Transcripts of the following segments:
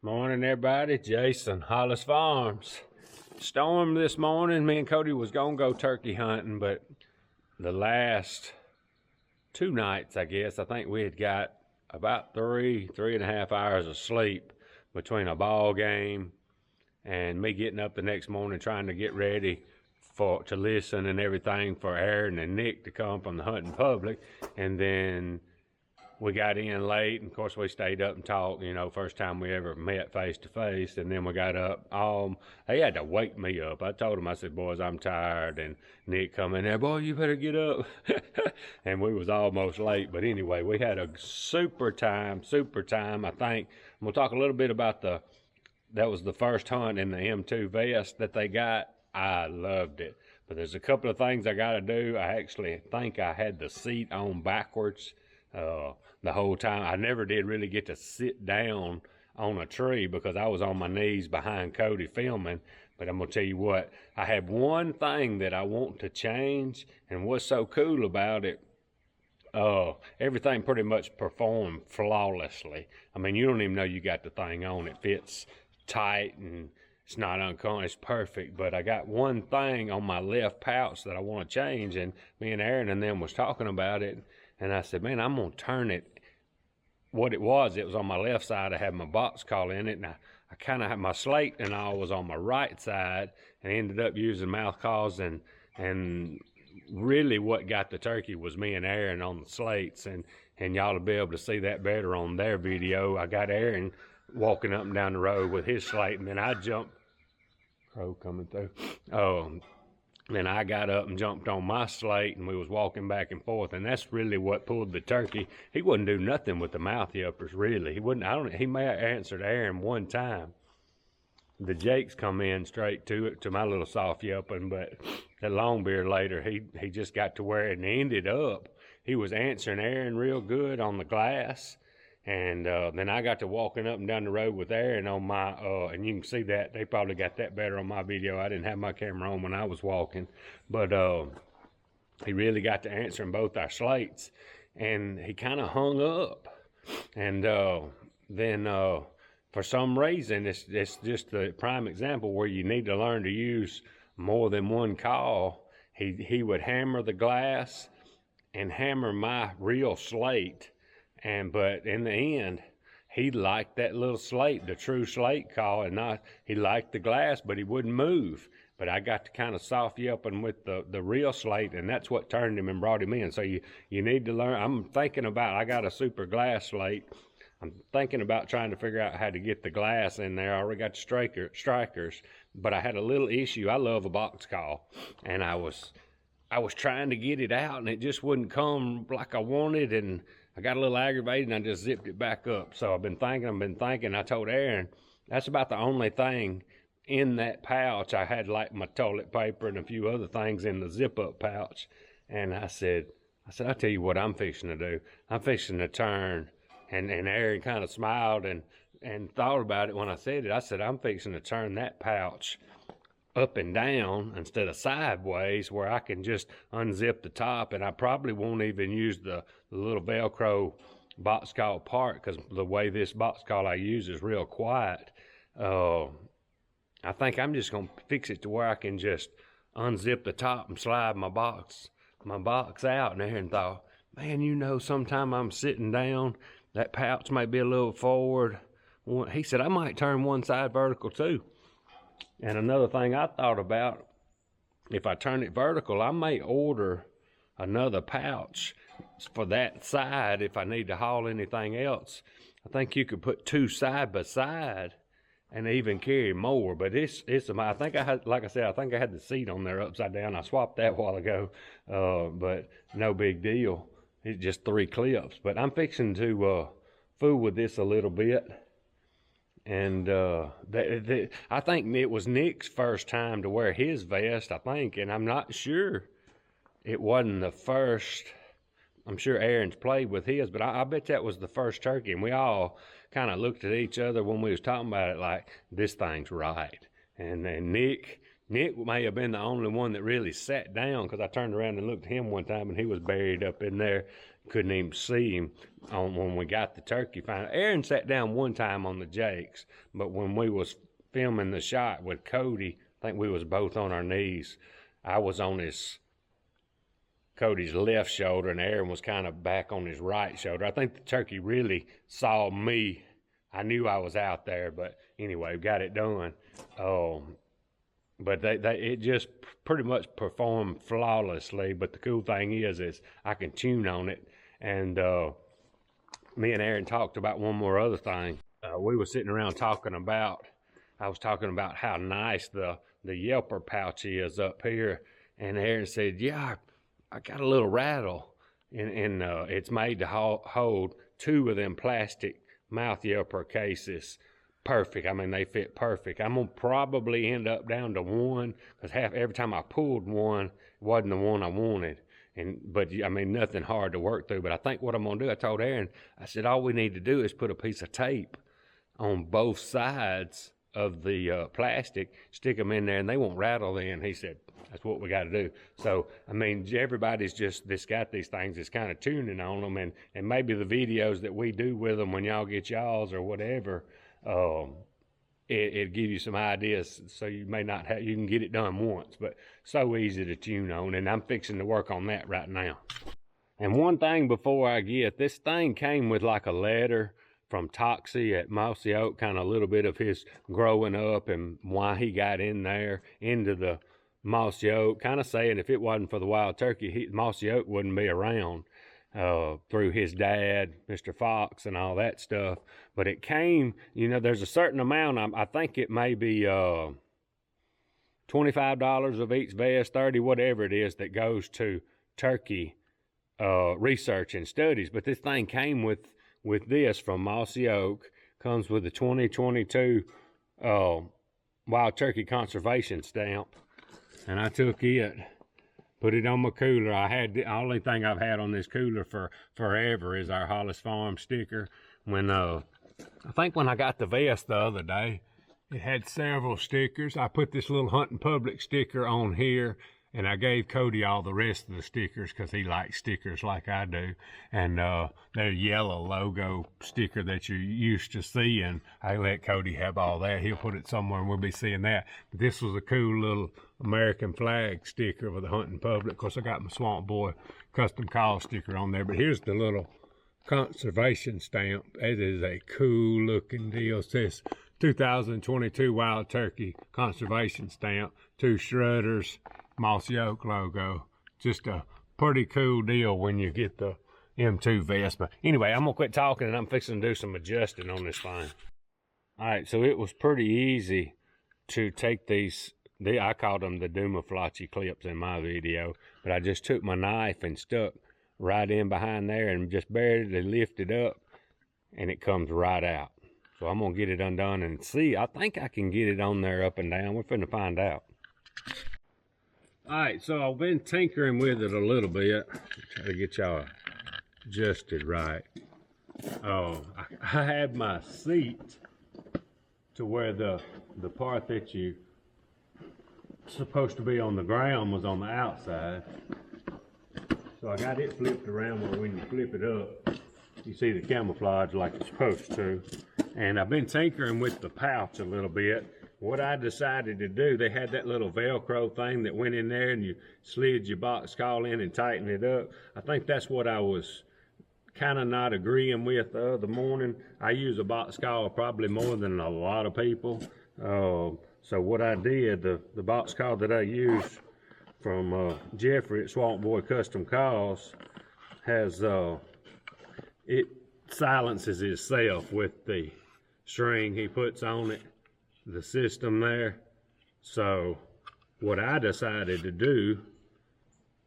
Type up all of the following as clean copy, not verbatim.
Morning, everybody. Jason, Hollis Farms. Storm this morning. Me and Cody was gonna go turkey hunting, but the last 2 nights, I think we had got about three and a half hours of sleep between a ball game and me getting up the next morning trying to get ready to listen and everything for Aaron and Nick to come from the hunting public. And then we got in late, and of course we stayed up and talked, first time we ever met face to face. And then we got up. They had to wake me up. I told them, I said, boys, I'm tired. And Nick come in there, boy, you better get up. And we was almost late. But anyway, we had a super time. I think we'll talk a little bit about that was the first hunt in the M2 vest that they got. I loved it. But there's a couple of things I got to do. I actually think I had the seat on backwards the whole time. I never did really get to sit down on a tree because I was on my knees behind Cody filming. But I'm gonna tell you what, I have one thing that I want to change, and what's so cool about it, everything pretty much performed flawlessly. I mean, you don't even know you got the thing on. It fits tight and it's not uncomfortable. It's perfect. But I got one thing on my left pouch that I want to change, and me and Aaron and them was talking about it. And I said, man, I'm going to turn it. What it was on my left side. I had my box call in it, and I kind of had my slate and all was on my right side, and ended up using mouth calls. And really what got the turkey was me and Aaron on the slates. And y'all will be able to see that better on their video. I got Aaron walking up and down the road with his slate, and then I jumped. Crow coming through. Then I got up and jumped on my slate, and we was walking back and forth, and that's really what pulled the turkey. He wouldn't do nothing with the mouth yuppers, really. He wouldn't. He may have answered Aaron one time. The Jakes come in straight to it, to my little soft yupping, but the long beard later, he just got to where it ended up. He was answering Aaron real good on the glass. And then I got to walking up and down the road with Aaron on my, and you can see that. They probably got that better on my video. I didn't have my camera on when I was walking. But he really got to answering both our slates. And he kind of hung up. And then for some reason, it's just the prime example where you need to learn to use more than one call. He would hammer the glass and hammer my real slate. But in the end, he liked that little slate, the true slate call, and he liked the glass, but he wouldn't move. But I got to kind of soft yupping with the real slate, and that's what turned him and brought him in. So you need to learn. I'm thinking about, I got a super glass slate. I'm thinking about trying to figure out how to get the glass in there. I already got the strikers, but I had a little issue. I love a box call, and I was trying to get it out, and it just wouldn't come like I wanted, and I got a little aggravated, and I just zipped it back up. So I've been thinking. I told Aaron, that's about the only thing in that pouch. I had like my toilet paper and a few other things in the zip-up pouch. And I said, I'll tell you what I'm fixing to do. I'm fixing to turn. And Aaron kind of smiled and thought about it when I said it. I said, I'm fixing to turn that pouch up and down instead of sideways, where I can just unzip the top, and I probably won't even use the little Velcro box call part, because the way this box call I use is real quiet. I think I'm just gonna fix it to where I can just unzip the top and slide my box out. And Aaron thought, man, sometime I'm sitting down, that pouch may be a little forward. He said, I might turn one side vertical too. And another thing I thought about, if I turn it vertical, I may order another pouch for that side if I need to haul anything else. I think you could put two side by side and even carry more. But I think I had the seat on there upside down. I swapped that a while ago, but no big deal. It's just 3 clips. But I'm fixing to fool with this a little bit. And I think it was Nick's first time to wear his vest, I think, and I'm not sure it wasn't the first. I'm sure Aaron's played with his, but I bet that was the first turkey, and we all kind of looked at each other when we was talking about it like, this thing's right. And Nick may have been the only one that really sat down, because I turned around and looked at him one time, and he was buried up in there. couldn't even see him when we got the turkey. Aaron sat down one time on the jakes, but when we was filming the shot with Cody, I think we was both on our knees. I was on Cody's left shoulder, and Aaron was kind of back on his right shoulder. I think the turkey really saw me. I knew I was out there, but anyway, got it done. But it just pretty much performed flawlessly. But the cool thing is I can tune on it. And me and Aaron talked about one more other thing. We were sitting around I was talking about how nice the Yelper pouch is up here. And Aaron said, yeah, I got a little rattle. And it's made to hold 2 of them plastic mouth Yelper cases. Perfect. I mean, they fit perfect. I'm gonna probably end up down to 1 because every time I pulled one, it wasn't the one I wanted. But I mean, nothing hard to work through. But I think what I'm gonna do, I told Aaron, I said, all we need to do is put a piece of tape on both sides of the plastic, stick them in there, and they won't rattle then. He said, that's what we got to do. So, I mean, everybody's got these things that's kind of tuning on them, and maybe the videos that we do with them when y'all get y'all's or whatever, it'll give you some ideas, so you may not have, you can get it done once, but so easy to tune on, and I'm fixing to work on that right now. And one thing before I get, this thing came with like a letter from Toxie at Mossy Oak, kind of a little bit of his growing up and why he got in there into the Mossy Oak, kind of saying if it wasn't for the wild turkey, Mossy Oak wouldn't be around, through his dad, Mr. Fox, and all that stuff. But it came, you know, there's a certain amount, I think it may be $25 of each vest, 30, whatever it is, that goes to turkey research and studies. But this thing came with this from Mossy Oak, comes with the 2022 wild turkey conservation stamp. And I took it, put it on my cooler. The only thing I've had on this cooler for forever is our Hollis Farms sticker. I think when I got the vest the other day, it had several stickers. I put this little Hunting Public sticker on here, and I gave Cody all the rest of the stickers because he likes stickers like I do. And their yellow logo sticker that you're used to seeing, I let Cody have all that. He'll put it somewhere and we'll be seeing that. But this was a cool little American flag sticker with the Hunting Public. Of course, I got my Swamp Boy custom call sticker on there. But here's the little conservation stamp. It is a cool looking deal. It says 2022 Wild Turkey Conservation Stamp, 2 Shredders, Mossy Oak logo. Just a pretty cool deal when you get the M2 vest. But anyway, I'm gonna quit talking and I'm fixing to do some adjusting on this thing. All right, so it was pretty easy to take these, I called them the Dumaflachi clips in my video, but I just took my knife and stuck right in behind there and just barely lifted up, and it comes right out. So I'm gonna get it undone and see. I think I can get it on there up and down. We're finna find out. All right, so I've been tinkering with it a little bit, try to get y'all adjusted right. I had my seat to where the part that you supposed to be on the ground was on the outside. So I got it flipped around where when you flip it up, you see the camouflage like it's supposed to. And I've been tinkering with the pouch a little bit. What I decided to do, they had that little Velcro thing that went in there and you slid your box call in and tighten it up. I think that's what I was kind of not agreeing with the other morning. I use a box call probably more than a lot of people. So what I did, the box call that I used from Jeffrey at Swamp Boy Custom Calls has, it silences itself with the string he puts on it, the system there. So what I decided to do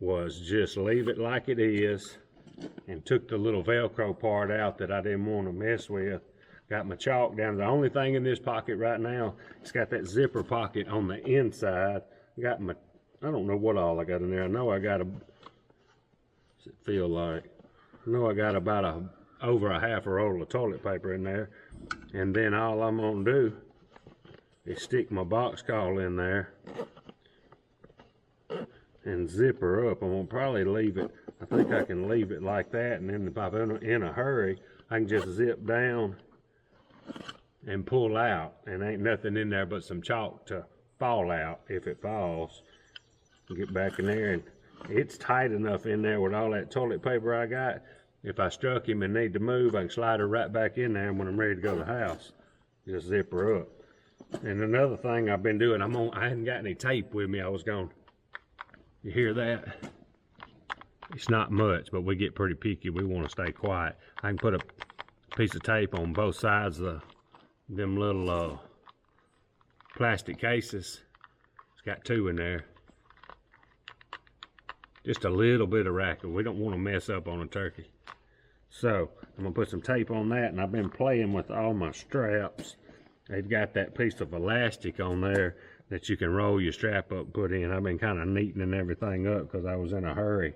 was just leave it like it is and took the little Velcro part out that I didn't want to mess with. Got my chalk down. The only thing in this pocket right now, it's got that zipper pocket on the inside. Got my, I don't know what all I got in there. I know I got what's it feel like? I know I got about over a half a roll of toilet paper in there. And then all I'm gonna do is stick my box call in there and zip her up. I'm gonna probably leave it I think I can leave it like that, and then if I'm in a hurry, I can just zip down and pull out, and ain't nothing in there but some chalk to fall out if it falls. Get back in there, and it's tight enough in there with all that toilet paper I got. If I struck him and need to move, I can slide her right back in there, and when I'm ready to go to the house, just zip her up. And another thing I've been doing, I hadn't got any tape with me. I was going, you hear that? It's not much, but we get pretty picky. We want to stay quiet. I can put a piece of tape on both sides of them little plastic cases. It's got 2 in there. Just a little bit of racket. We don't want to mess up on a turkey. So I'm gonna put some tape on that, and I've been playing with all my straps. They've got that piece of elastic on there that you can roll your strap up and put in. I've been kind of neatening everything up because I was in a hurry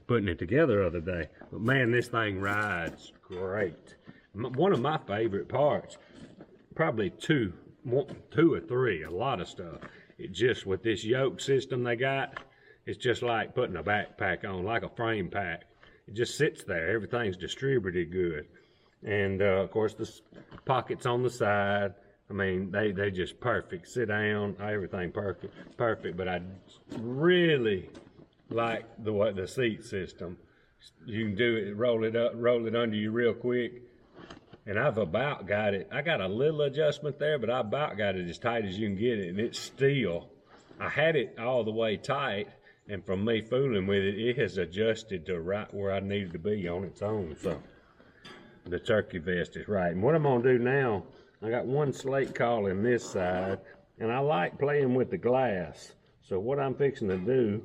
putting it together the other day. But man, this thing rides great. One of my favorite parts, probably two or three, a lot of stuff. It just, with this yoke system they got, it's just like putting a backpack on, like a frame pack. It just sits there. Everything's distributed good. And of course, the pockets on the side, I mean, they just perfect. Sit down, everything perfect. But I really like the seat system. You can do it, roll it up, roll it under you real quick. And I've about got it. I got a little adjustment there, but I about got it as tight as you can get it. And it's still, I had it all the way tight. And from me fooling with it, it has adjusted to right where I needed to be on its own. So the turkey vest is right. And what I'm gonna do now, I got one slate call in this side, and I like playing with the glass. So what I'm fixing to do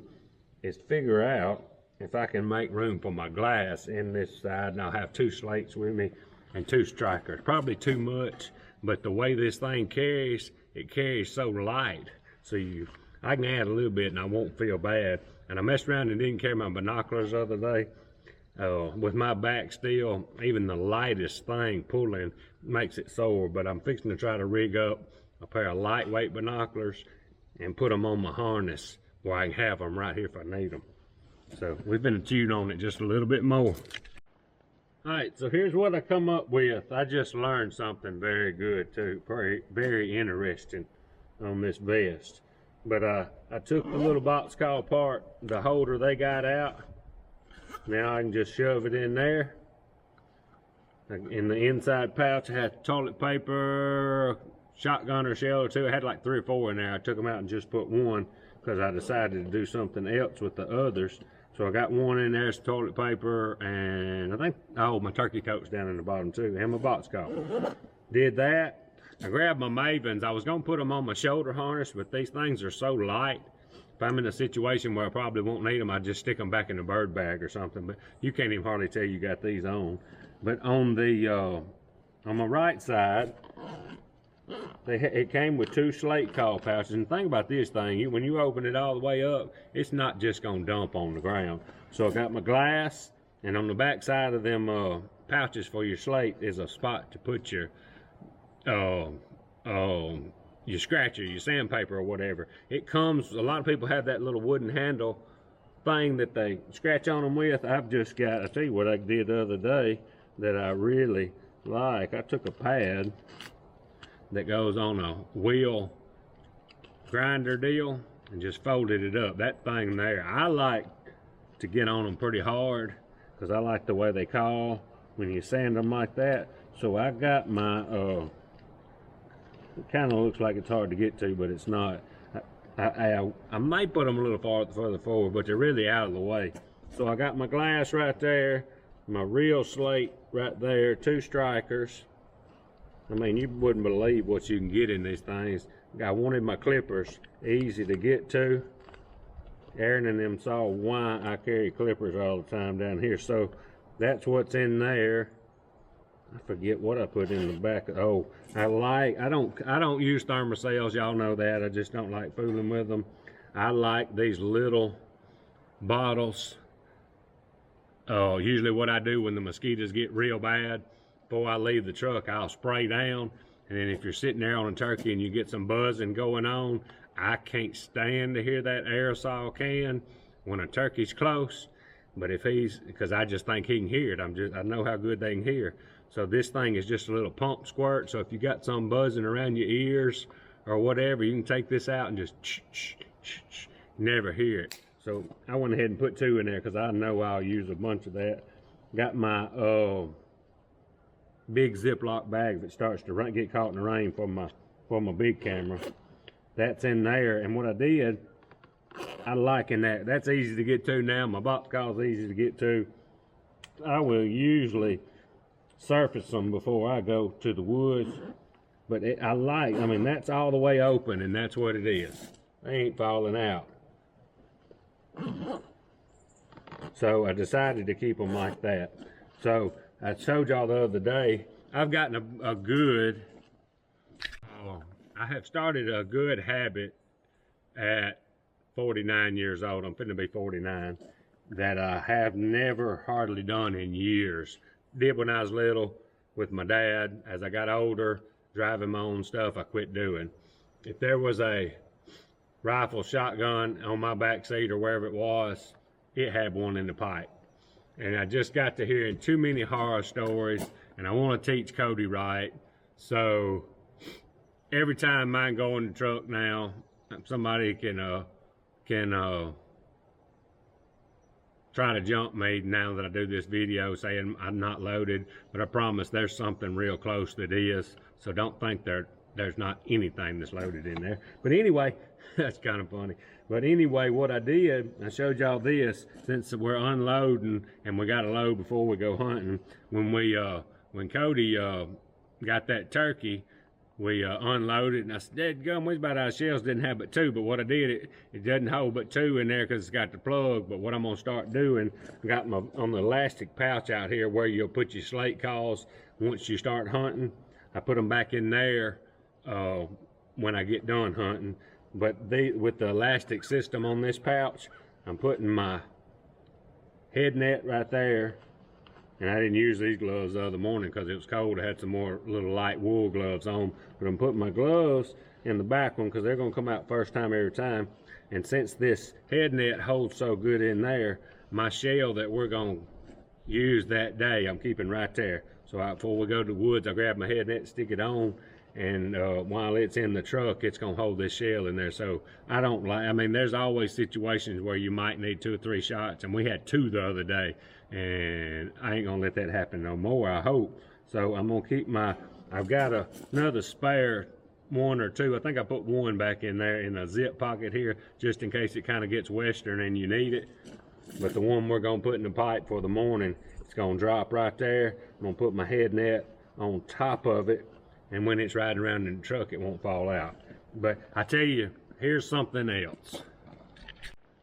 is figure out if I can make room for my glass in this side, and I'll have 2 slates with me and 2 strikers. Probably too much, but the way this thing carries, it carries so light. So I can add a little bit and I won't feel bad. And I messed around and didn't carry my binoculars the other day. With my back still, even the lightest thing pulling makes it sore. But I'm fixing to try to rig up a pair of lightweight binoculars and put them on my harness where I can have them right here if I need them. So we've been chewing on it just a little bit more. All right, so here's what I come up with. I just learned something very good too, very interesting on this vest. But I took the little box call apart, the holder they got out. Now I can just shove it in there. In the inside pouch, I had toilet paper, shotgunner shell or 2. I had like 3 or 4 in there. I took them out and just put 1 because I decided to do something else with the others. So I got 1 in there, some toilet paper, and I think, oh, my turkey coat's down in the bottom too, and my box call. Did that. I grabbed my Mavens. I was going to put them on my shoulder harness, but these things are so light. If I'm in a situation where I probably won't need them, I just stick them back in the bird bag or something. But you can't even hardly tell you got these on. But on the on my right side, it came with 2 slate call pouches. And the thing about this thing, when you open it all the way up, it's not just going to dump on the ground. So I got my glass, and on the back side of them pouches for your slate is a spot to put your scratcher, your sandpaper or whatever. It comes, a lot of people have that little wooden handle thing that they scratch on them with. I've just got, I tell you what I did the other day that I really like. I took a pad that goes on a wheel grinder deal and just folded it up. That thing there, I like to get on them pretty hard because I like the way they call when you sand them like that. So I got my it kind of looks like it's hard to get to, but it's not. I might put them a little further forward, but they're really out of the way. So I got my glass right there, my real slate right there, 2 strikers. I mean, you wouldn't believe what you can get in these things. I wanted my clippers easy to get to. Aaron and them saw why I carry clippers all the time down here. So that's what's in there. I forget what I put in the back. Oh, I don't use thermocells. Y'all know that. I just don't like fooling with them. I like these little bottles. Usually what I do when the mosquitoes get real bad, before I leave the truck, I'll spray down. And then if you're sitting there on a turkey and you get some buzzing going on, I can't stand to hear that aerosol can when a turkey's close. But if he's, because I just think he can hear it, I know how good they can hear. So this thing is just a little pump squirt. So if you got some buzzing around your ears or whatever, you can take this out and just never hear it. So I went ahead and put 2 in there because I know I'll use a bunch of that. Got my big Ziploc bag that starts to get caught in the rain for my big camera. That's in there, and what I did, I liken that. That's easy to get to now. My box call is easy to get to. I will usually surface them before I go to the woods, but I mean, that's all the way open, and that's what it is. They ain't falling out. So I decided to keep them like that. So I showed y'all the other day, I've gotten a good, I have started a good habit at 49 years old. I'm finna be 49, that I have never hardly done in years. Did when I was little with my dad. As I got older, driving my own stuff, I quit doing. If there was a rifle, shotgun on my back seat or wherever it was, it had one in the pipe. And I just got to hearing too many horror stories, and I want to teach Cody right. So every time mine go in the truck now, somebody can try to jump me now that I do this video saying I'm not loaded, but I promise there's something real close that is. So don't think there's not anything that's loaded in there. But anyway, that's kind of funny. But anyway, what I did, I showed y'all this, since we're unloading and we got to load before we go hunting. When Cody got that turkey, we unloaded, and I said, "Dadgum, we was about out of shells, didn't have but 2." But what I did, it doesn't hold but 2 in there because it's got the plug. But what I'm gonna start doing, I got on the elastic pouch out here where you'll put your slate calls once you start hunting. I put them back in there when I get done hunting. But with the elastic system on this pouch, I'm putting my head net right there. And I didn't use these gloves the other morning because it was cold. I had some more little light wool gloves on. But I'm putting my gloves in the back one because they're going to come out first time every time. And since this head net holds so good in there, my shell that we're going to use that day, I'm keeping right there. So before we go to the woods, I grab my head net, stick it on. And while it's in the truck, it's going to hold this shell in there. So I mean, there's always situations where you might need 2 or 3 shots. And we had 2 the other day. And I ain't gonna let that happen no more, I hope. So I'm gonna keep I've got another spare 1 or 2. I think I put 1 back in there in a zip pocket here, just in case it kind of gets western and you need it. But the one we're gonna put in the pipe for the morning, it's gonna drop right there. I'm gonna put my head net on top of it, and when it's riding around in the truck, it won't fall out. But I tell you, here's something else.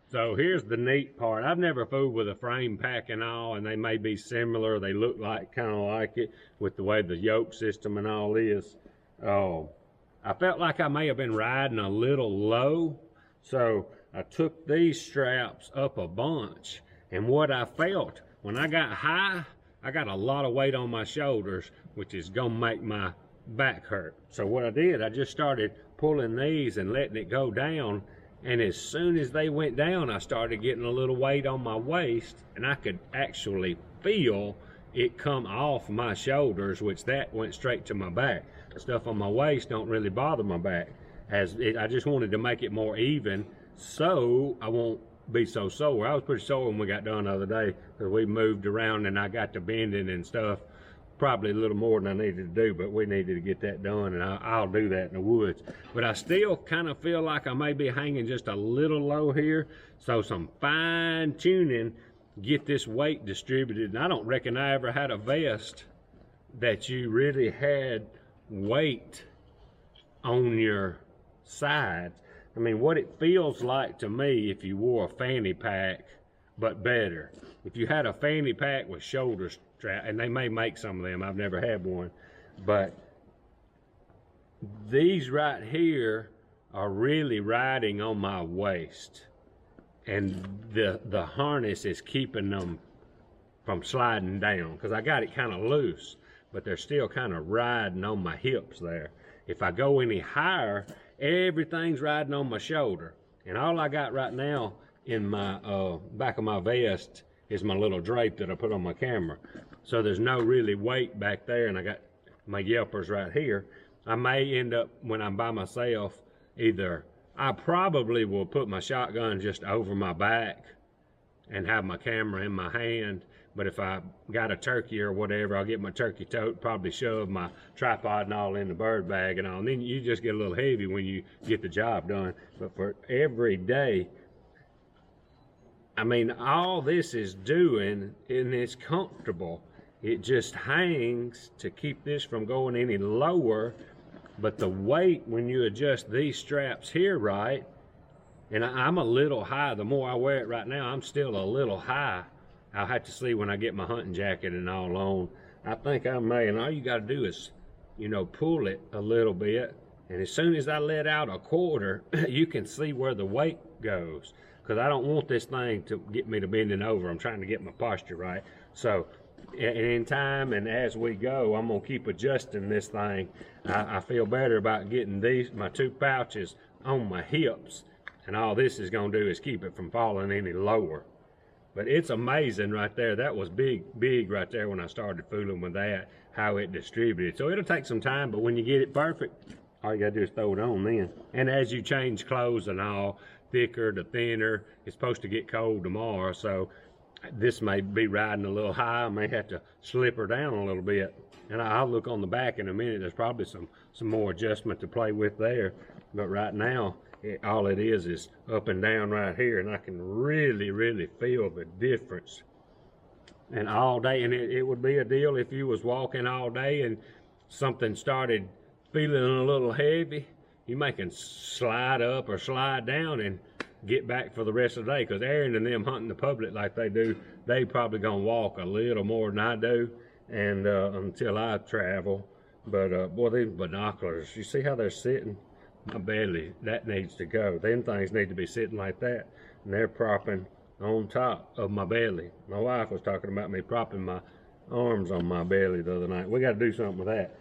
So here's the neat part. I've never fooled with a frame pack and all, and they may be similar. They look kind of like it with the way the yoke system and all is. I felt like I may have been riding a little low, so I took these straps up a bunch. And what I felt, when I got high, I got a lot of weight on my shoulders, which is gonna make my back hurt. So what I did, I just started pulling these and letting it go down. And as soon as they went down, I started getting a little weight on my waist, and I could actually feel it come off my shoulders, which that went straight to my back. The stuff on my waist don't really bother my back. I just wanted to make it more even so I won't be so sore. I was pretty sore when we got done the other day because we moved around and I got to bending and stuff. Probably a little more than I needed to do, but we needed to get that done, and I'll do that in the woods. But I still kind of feel like I may be hanging just a little low here, so some fine tuning, get this weight distributed. And I don't reckon I ever had a vest that you really had weight on your sides. I mean, what it feels like to me if you wore a fanny pack, but better. If you had a fanny pack with shoulder strap, and they may make some of them, I've never had one, but these right here are really riding on my waist, and the harness is keeping them from sliding down, because I got it kind of loose, but they're still kind of riding on my hips there. If I go any higher, everything's riding on my shoulder, and all I got right now in my back of my vest is my little drape that I put on my camera. So there's no really weight back there, and I got my yelpers right here. I may end up, when I'm by myself, either I probably will put my shotgun just over my back and have my camera in my hand. But if I got a turkey or whatever, I'll get my turkey tote, probably shove my tripod and all in the bird bag and all. And then you just get a little heavy when you get the job done. But for every day, I mean, all this is doing, and it's comfortable. It just hangs to keep this from going any lower. But the weight, when you adjust these straps here right, and I'm a little high. The more I wear it right now, I'm still a little high. I'll have to see when I get my hunting jacket and all on. I think I may, and all you got to do is, you know, pull it a little bit. And as soon as I let out a quarter, you can see where the weight goes. Because I don't want this thing to get me to bending over. I'm trying to get my posture right. So in time and as we go, I'm going to keep adjusting this thing. I feel better about getting my 2 pouches on my hips. And all this is going to do is keep it from falling any lower. But it's amazing right there. That was big right there when I started fooling with that, how it distributed. So it'll take some time, but when you get it perfect, all you gotta do is throw it on then. And as you change clothes and all, thicker to thinner, it's supposed to get cold tomorrow, so this may be riding a little high. I may have to slip her down a little bit. And I'll look on the back in a minute. There's probably some more adjustment to play with there. But right now, all it is up and down right here, and I can really feel the difference. And all day, and it would be a deal if you was walking all day and something started feeling a little heavy, you may can slide up or slide down and get back for the rest of the day. Because Aaron and them hunting the public like they do, they probably gonna walk a little more than I do, and until I travel. But boy, these binoculars, you see how they're sitting? My belly, that needs to go. Them things need to be sitting like that, and they're propping on top of my belly. My wife was talking about me propping my arms on my belly the other night. We got to do something with that,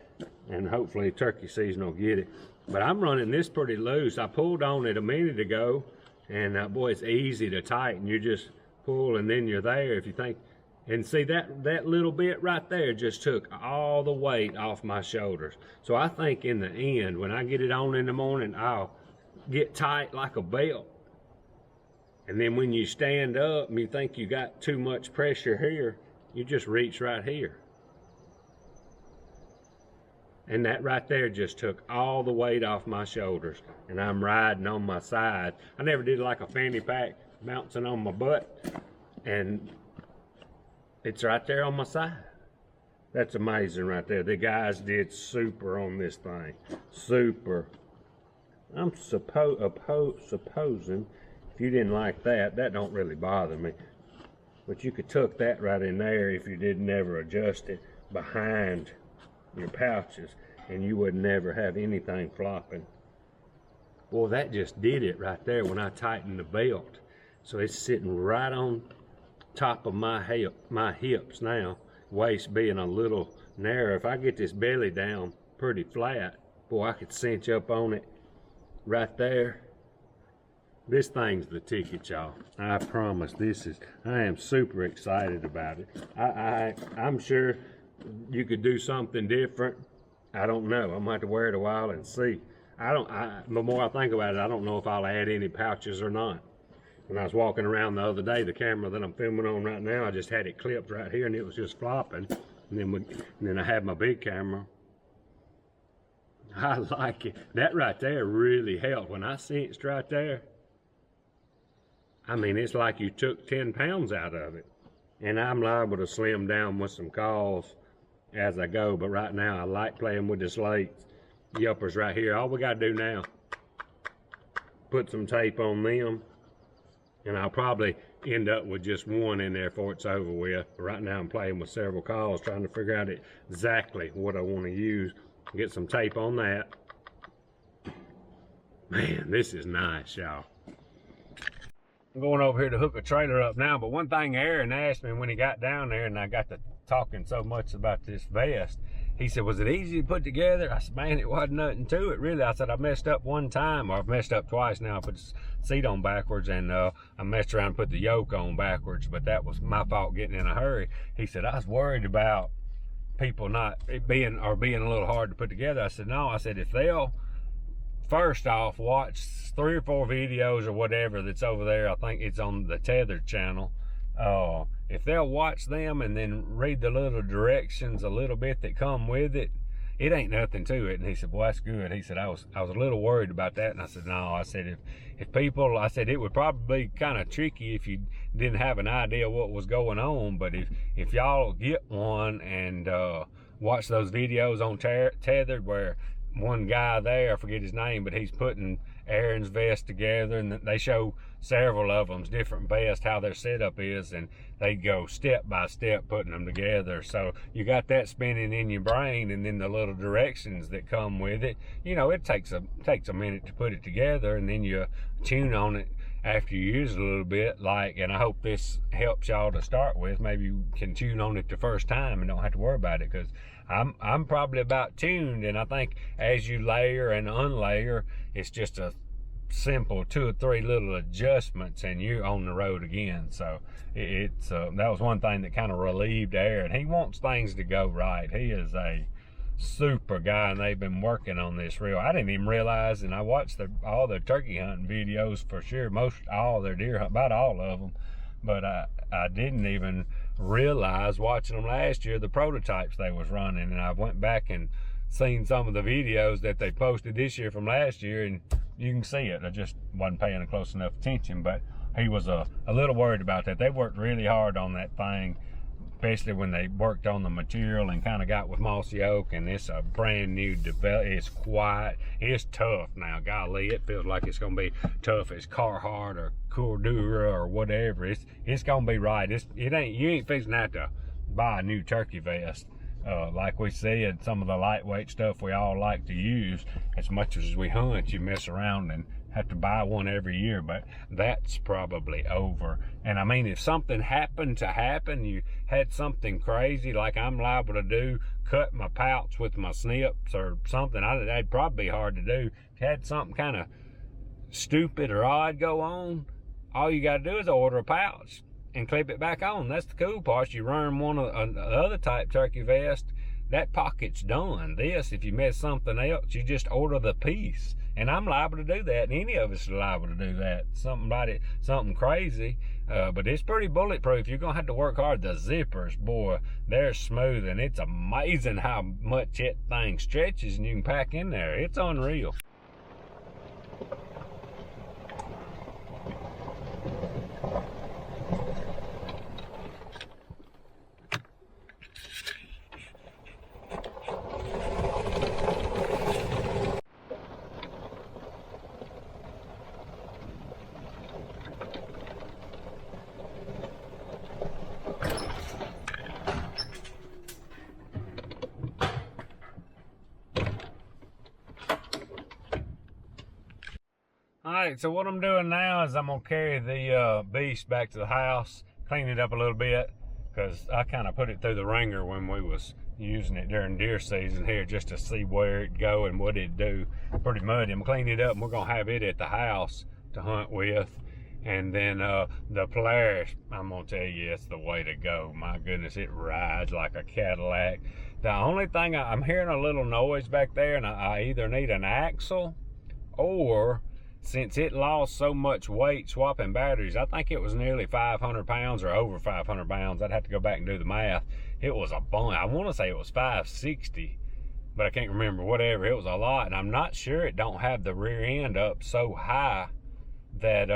and hopefully turkey season will get it. But I'm running this pretty loose. I pulled on it a minute ago, and boy, it's easy to tighten. You just pull, and then you're there if you think. And see, that little bit right there just took all the weight off my shoulders. So I think in the end, when I get it on in the morning, I'll get tight like a belt. And then when you stand up and you think you got too much pressure here, you just reach right here. And that right there just took all the weight off my shoulders. And I'm riding on my side. I never did like a fanny pack bouncing on my butt. And it's right there on my side. That's amazing right there. The guys did super on this thing. Super. I'm supposing if you didn't like that, that don't really bother me. But you could tuck that right in there if you didn't ever adjust it behind your pouches, and you would never have anything flopping. Boy, that just did it right there when I tightened the belt. So it's sitting right on top of my hips now, waist being a little narrow. If I get this belly down pretty flat, boy, I could cinch up on it right there. This thing's the ticket, y'all. I promise. I am super excited about it. I'm sure you could do something different. I don't know. I'm gonna have to wear it a while and see. The more I think about it, I don't know if I'll add any pouches or not. When I was walking around the other day, the camera that I'm filming on right now, I just had it clipped right here and it was just flopping. And then I had my big camera. I like it. That right there really helped. When I cinched right there, I mean, it's like you took 10 pounds out of it. And I'm liable to slim down with some calls as I go. But right now, I like playing with this late yelpers right here. All we got to do now, put some tape on them. And I'll probably end up with just one in there before it's over with. Right now I'm playing with several calls, trying to figure out exactly what I want to use. Get some tape on that. Man, this is nice, y'all. I'm going over here to hook a trailer up now, but one thing Aaron asked me when he got down there, and I got to talking so much about this vest, he said, was it easy to put together? I said, man, it wasn't nothing to it, really. I said, I messed up one time, or I've messed up twice now. I put the seat on backwards, and I messed around and put the yoke on backwards, but that was my fault getting in a hurry. He said, I was worried about people not being a little hard to put together. I said, no. I said, if they'll first off watch 3 or 4 videos or whatever that's over there, I think it's on the Tethrd channel, if they'll watch them and then read the little directions a little bit that come with it, it ain't nothing to it. And he said, well, that's good. He said, I was a little worried about that. And I said, no. I said, if people, I said, it would probably be kind of tricky if you didn't have an idea what was going on. But if y'all get one and watch those videos on Tethrd where one guy there, I forget his name, but he's putting Aaron's vest together, and they show several of them's different vests, how their setup is, and they go step by step putting them together. So you got that spinning in your brain, and then the little directions that come with it. You know, it takes a minute to put it together, and then you tune on it after you use it a little bit. And I hope this helps y'all to start with. Maybe you can tune on it the first time and don't have to worry about it, because I'm probably about tuned, and I think as you layer and unlayer, it's just a simple 2 or 3 little adjustments and you're on the road again. So it's that was one thing that kind of relieved Aaron. He wants things to go right. He is a super guy, and they've been working on this real. I didn't even realize, and I watched all their turkey hunting videos for sure, all their deer hunt, about all of them, but I didn't even realize watching them last year the prototypes they was running. And I went back and seen some of the videos that they posted this year from last year, and you can see it. I just wasn't paying close enough attention, but he was a little worried about that. They worked really hard on that thing, especially when they worked on the material and kind of got with mossy oak, and it's a brand new development. It's quiet, it's tough now. Golly, it feels like it's gonna be tough as Carhartt or Cordura or whatever. It's gonna be right. You ain't fixing to have to buy a new turkey vest. Like we said, some of the lightweight stuff we all like to use, as much as we hunt, you mess around and have to buy one every year, but that's probably over. And I mean, if something happened to happen, you had something crazy like I'm liable to do, cut my pouch with my snips or something, that'd probably be hard to do. If you had something kind of stupid or odd go on, all you got to do is order a pouch and clip it back on. That's the cool part. You run one of the other type turkey vest, that pocket's done. This, if you miss something else, you just order the piece. And I'm liable to do that, and any of us are liable to do that. Something crazy, but it's pretty bulletproof. You're gonna have to work hard. The zippers, boy, they're smooth, and it's amazing how much that thing stretches and you can pack in there. It's unreal. Alright, so what I'm doing now is I'm going to carry the beast back to the house, clean it up a little bit, because I kind of put it through the ringer when we was using it during deer season here, just to see where it'd go and what it'd do. Pretty muddy. I'm cleaning it up, and we're going to have it at the house to hunt with. And then the Polaris, I'm going to tell you, it's the way to go. My goodness, it rides like a Cadillac. The only thing, I'm hearing a little noise back there, and I either need an axle, or since it lost so much weight swapping batteries, I think it was nearly 500 pounds or over 500 pounds. I'd have to go back and do the math. It was a bunch. I want to say it was 560, but I can't remember. Whatever, it was a lot, and I'm not sure it don't have the rear end up so high that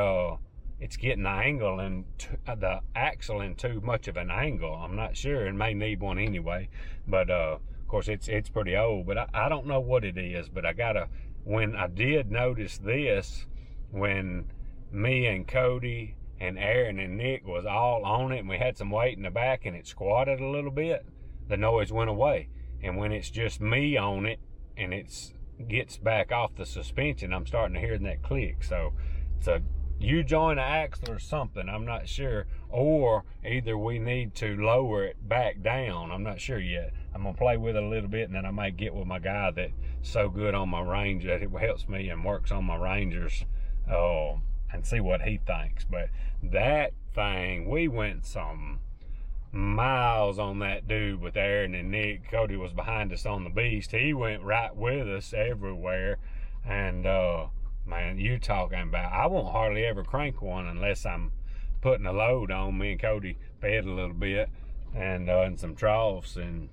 it's getting the angle and the axle in too much of an angle. I'm not sure, and may need one anyway. But of course, it's pretty old. But I don't know what it is. But I gotta. When I did notice this, when me and Cody and Aaron and Nick was all on it, and we had some weight in the back, and it squatted a little bit, the noise went away. And when it's just me on it, and it gets back off the suspension, I'm starting to hear that click. So it's a U-joint axle or something, I'm not sure. Or either we need to lower it back down. I'm not sure yet. I'm gonna play with it a little bit, and then I might get with my guy that's so good on my Ranger that it helps me and works on my Rangers, and see what he thinks. But that thing, we went some miles on that dude with Aaron and Nick. Cody was behind us on the beast. He went right with us everywhere. And man, you talking about, I won't hardly ever crank one unless I'm putting a load on. Me and Cody fed a little bit and some troughs, and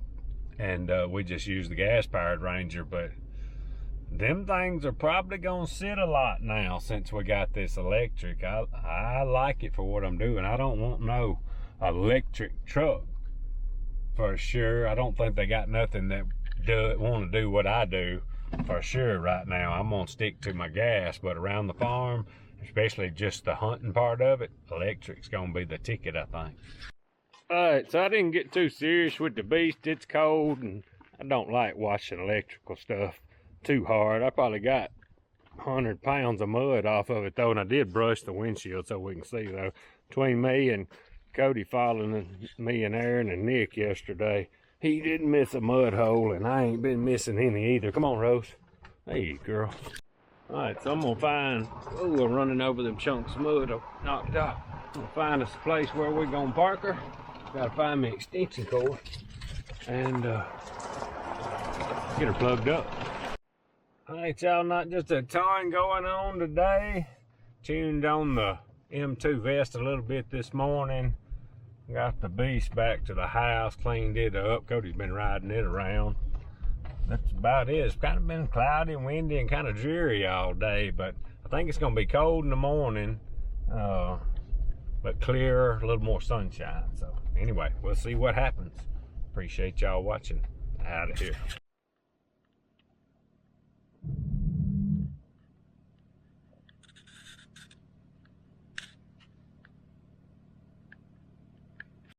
we just use the gas powered Ranger. But them things are probably gonna sit a lot now since we got this electric. I like it for what I'm doing. I don't want no electric truck for sure. I don't think they got nothing that want to do what I do for sure right now. I'm gonna stick to my gas, but around the farm, especially just the hunting part of it, electric's gonna be the ticket, I think. All right, so I didn't get too serious with the beast. It's cold, and I don't like washing electrical stuff too hard. I probably got 100 pounds of mud off of it though, and I did brush the windshield so we can see though. Between me and Cody following me and Aaron and Nick yesterday, he didn't miss a mud hole, and I ain't been missing any either. Come on, Rose. Hey, girl. All right, so I'm gonna find, we're running over them chunks of mud I knocked out. I'm gonna find us a place where we're gonna park her. Gotta find me extension cord and get her plugged up. All right, y'all, not just a ton going on today. Tuned on the M2 vest a little bit this morning. Got the beast back to the house, cleaned it up. Cody's been riding it around. That's about it. It's kind of been cloudy and windy and kind of dreary all day, but I think it's gonna be cold in the morning, but clearer, a little more sunshine. So anyway, we'll see what happens. Appreciate y'all watching. Out of here.